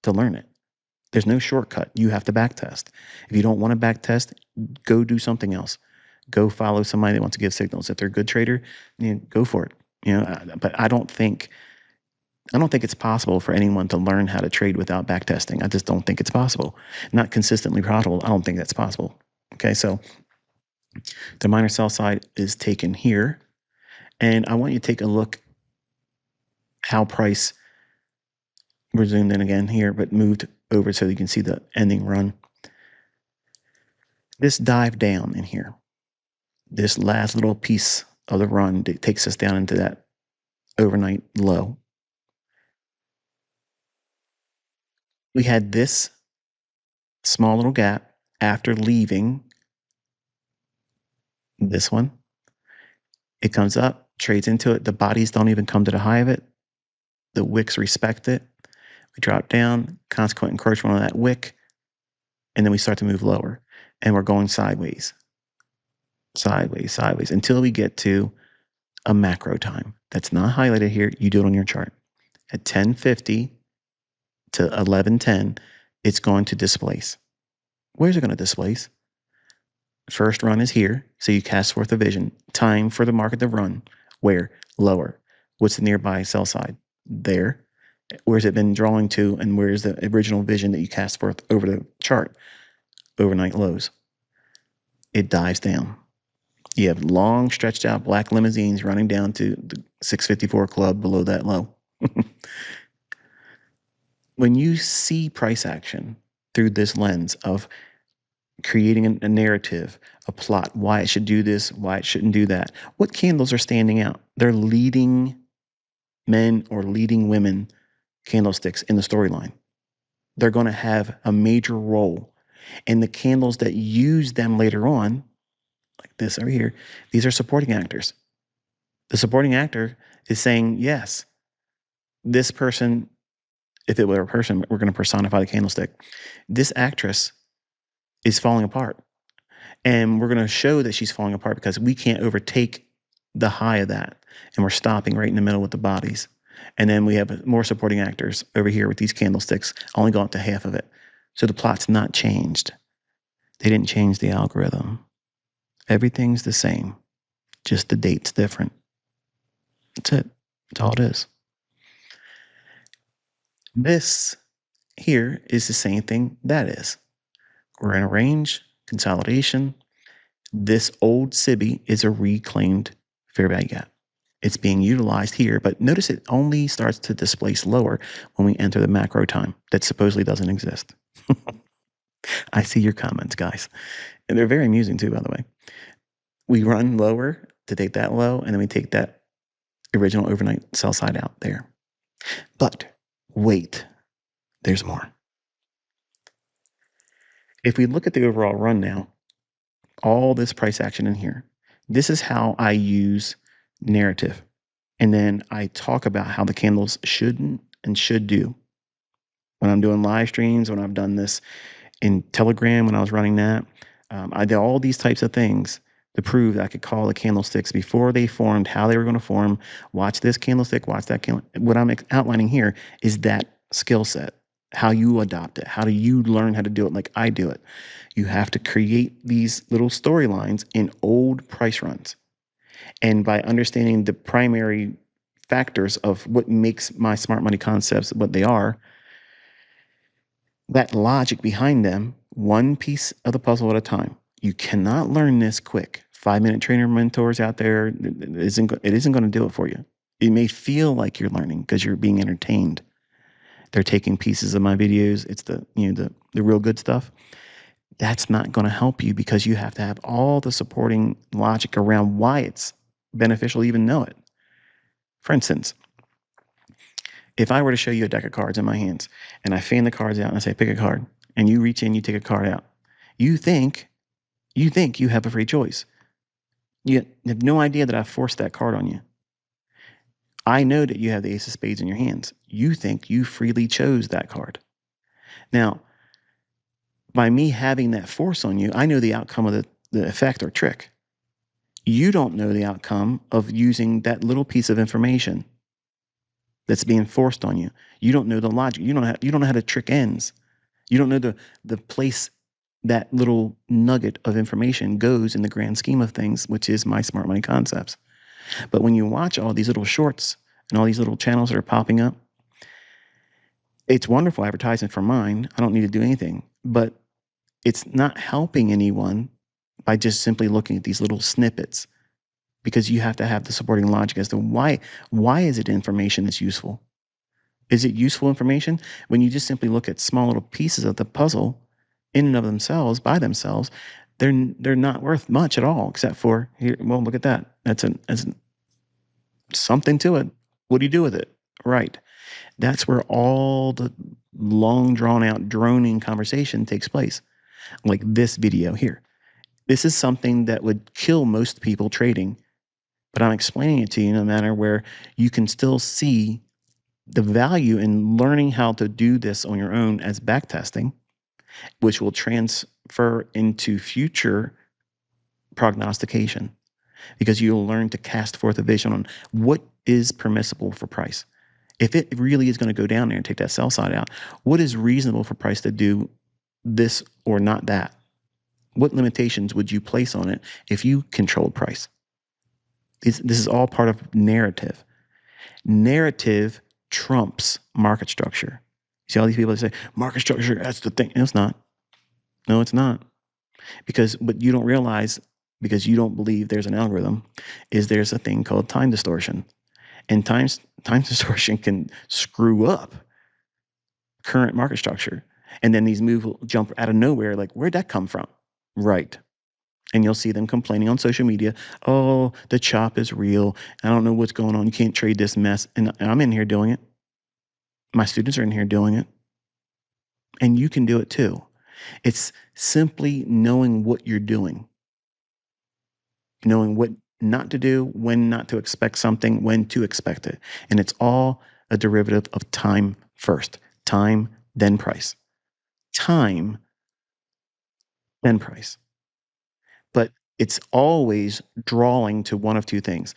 to learn it. There's no shortcut. You have to backtest. If you don't want to backtest, go do something else. Go follow somebody that wants to give signals. If they're a good trader, go for it. But I don't think it's possible for anyone to learn how to trade without backtesting. I just don't think it's possible. Not consistently profitable. I don't think that's possible. Okay, so the minor sell side is taken here, and I want you to take a look how price, we're zoomed in again here, but moved over so you can see the ending run. This dive down in here, this last little piece of the run that takes us down into that overnight low. We had this small little gap after leaving this one. It comes up, trades into it. The bodies don't even come to the high of it. The wicks respect it. We drop down, consequent encroachment on that wick, and then we start to move lower. And we're going sideways, sideways, sideways, until we get to a macro time. That's not highlighted here. You do it on your chart. At 10:50 to 11:10, it's going to displace. Where's it going to displace? First run is here, so you cast forth a vision. Time for the market to run. Where? Lower. What's the nearby sell side? There. Where's it been drawing to, and where's the original vision that you cast forth over the chart? Overnight lows. It dives down. You have long, stretched out black limousines running down to the 654 club below that low. When you see price action through this lens of creating a narrative, a plot, why it should do this, why it shouldn't do that, what candles are standing out? They're leading men or leading women candlesticks in the storyline. They're going to have a major role. And the candles that use them later on, like this over here, these are supporting actors. The supporting actor is saying, yes, this person, if it were a person, we're going to personify the candlestick. This actress is falling apart. And we're going to show that she's falling apart because we can't overtake the high of that. And we're stopping right in the middle with the bodies. And then we have more supporting actors over here with these candlesticks, only go up to half of it. So the plot's not changed. They didn't change the algorithm. Everything's the same, just the date's different. That's it. That's all it is. This here is the same thing that is. We're in a range, consolidation. This old SIBI is a reclaimed fair value gap. It's being utilized here, but notice it only starts to displace lower when we enter the macro time that supposedly doesn't exist. I see your comments, guys. And they're very amusing too, by the way. We run lower to take that low, and then we take that original overnight sell side out there. But wait, there's more. If we look at the overall run now, all this price action in here, this is how I use narrative. And then I talk about how the candles shouldn't and should do. When I'm doing live streams, when I've done this in Telegram, when I was running that, I did all these types of things to prove that I could call the candlesticks before they formed, how they were going to form. Watch this candlestick, watch that candlestick. What I'm outlining here is that skill set, how you adopt it. How do you learn how to do it like I do it? You have to create these little storylines in old price runs. And by understanding the primary factors of what makes my smart money concepts what they are, that logic behind them, one piece of the puzzle at a time. You cannot learn this quick. 5-minute trainer mentors out there, it isn't going to do it for you. It may feel like you're learning because you're being entertained. They're taking pieces of my videos. It's the real good stuff. That's not going to help you because you have to have all the supporting logic around why it's beneficial to even know it. For instance, if I were to show you a deck of cards in my hands and I fan the cards out and I say, pick a card, and you reach in, you take a card out, you think you have a free choice. You have no idea that I've forced that card on you. I know that you have the ace of spades in your hands. You think you freely chose that card. Now, by me having that force on you, I know the outcome of the effect or trick. You don't know the outcome of using that little piece of information. that's being forced on you. You don't know the logic. You don't know how to trick ends. You don't know the place that little nugget of information goes in the grand scheme of things, which is my smart money concepts. But when you watch all these little shorts and all these little channels that are popping up, it's wonderful advertising for mine. I don't need to do anything, but it's not helping anyone by just simply looking at these little snippets, because you have to have the supporting logic as to why is it information that's useful? Is it useful information? When you just simply look at small little pieces of the puzzle in and of themselves, by themselves, they're not worth much at all, except for here, well, look at that. That's something to it. What do you do with it? Right. That's where all the long drawn out droning conversation takes place. Like this video here. This is something that would kill most people trading, but I'm explaining it to you in a manner where you can still see the value in learning how to do this on your own as backtesting, which will transfer into future prognostication, because you'll learn to cast forth a vision on what is permissible for price. If it really is going to go down there and take that sell side out, what is reasonable for price to do this or not that? What limitations would you place on it if you controlled price? This is all part of narrative. Narrative trumps market structure. You see all these people that say, market structure, that's the thing. No, it's not. No, it's not. Because what you don't realize, because you don't believe there's an algorithm, is there's a thing called time distortion. And time distortion can screw up current market structure. And then these moves will jump out of nowhere, like, where'd that come from? Right. And you'll see them complaining on social media, oh, the chop is real. I don't know what's going on. You can't trade this mess. And I'm in here doing it. My students are in here doing it. And you can do it too. It's simply knowing what you're doing, knowing what not to do, when not to expect something, when to expect it. And it's all a derivative of time first. Time, then price. Time, then price. But it's always drawing to one of two things: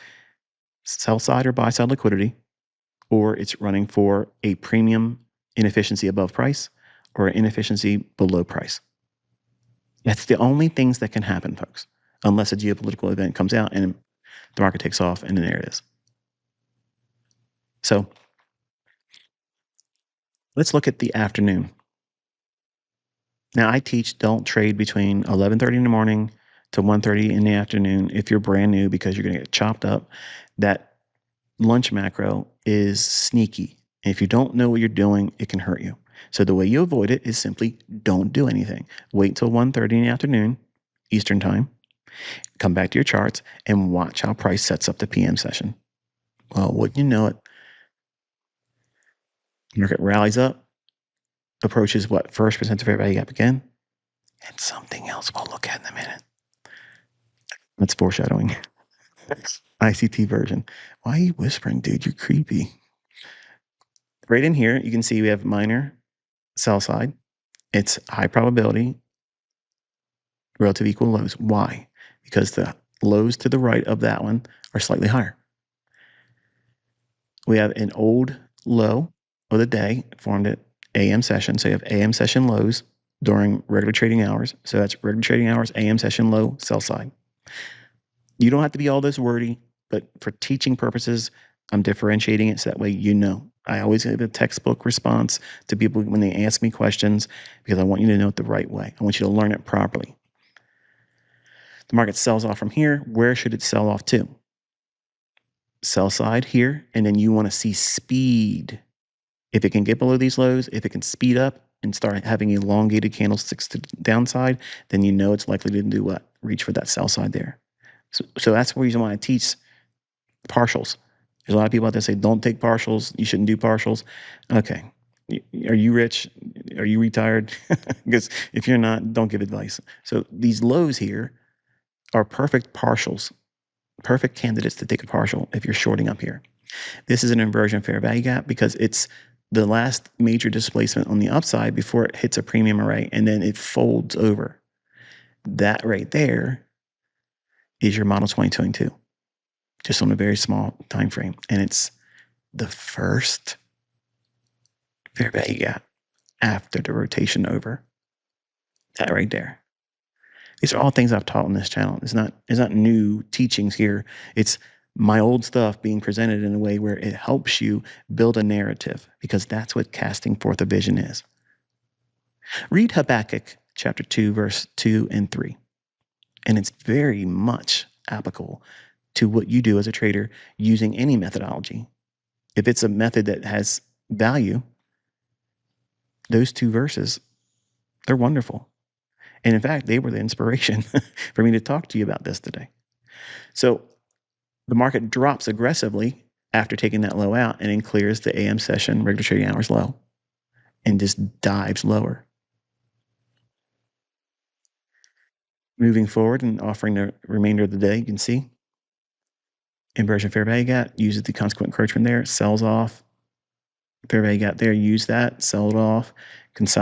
sell side or buy side liquidity, or it's running for a premium inefficiency above price or inefficiency below price. That's the only things that can happen, folks, unless a geopolitical event comes out and the market takes off, and then there it is. So let's look at the afternoon. Now, I teach don't trade between 11:30 in the morning to 1:30 in the afternoon if you're brand new, because you're going to get chopped up. That lunch macro is sneaky. And if you don't know what you're doing, it can hurt you. So the way you avoid it is simply don't do anything. Wait until 1:30 in the afternoon, Eastern time. Come back to your charts and watch how price sets up the PM session. Well, wouldn't you know it, market rallies up, approaches what, first percent of fair value gap again, and something else we'll look at in a minute. That's foreshadowing. ICT version. Why are you whispering, dude? You're creepy. Right in here, you can see we have minor sell side. It's high probability, relative equal lows. Why? Because the lows to the right of that one are slightly higher. We have an old low of the day formed at AM session. So you have AM session lows during regular trading hours. So that's regular trading hours, AM session low, sell side. You don't have to be all this wordy, but for teaching purposes, I'm differentiating it so that way you know. I always give a textbook response to people when they ask me questions, because I want you to know it the right way. I want you to learn it properly. The market sells off from here. Where should it sell off to? Sell side here, and then you want to see speed. If it can get below these lows, if it can speed up and start having elongated candlesticks to the downside, then you know it's likely to do what? Reach for that sell side there. So that's the reason why I teach partials. There's a lot of people out there say, don't take partials. You shouldn't do partials. Okay. Are you rich? Are you retired? Because if you're not, don't give advice. So these lows here are perfect partials, perfect candidates to take a partial if you're shorting up here. This is an inversion fair value gap because it's the last major displacement on the upside before it hits a premium array, and then it folds over. That right there is your model 2022, just on a very small time frame. And it's the first fair value gap after the rotation over. That right there. These are all things I've taught on this channel. It's not new teachings here. It's my old stuff being presented in a way where it helps you build a narrative, because that's what casting forth a vision is. Read Habakkuk chapter 2, verse 2 and 3. And it's very much applicable to what you do as a trader using any methodology. If it's a method that has value, those two verses, they're wonderful. And in fact, they were the inspiration for me to talk to you about this today. So the market drops aggressively after taking that low out, and then clears the AM session regular trading hours low and just dives lower. Moving forward and offering the remainder of the day, you can see inversion fair value gap, uses the consequent encroachment there, sells off. Fair value gap there, use that, sell it off, consolidate.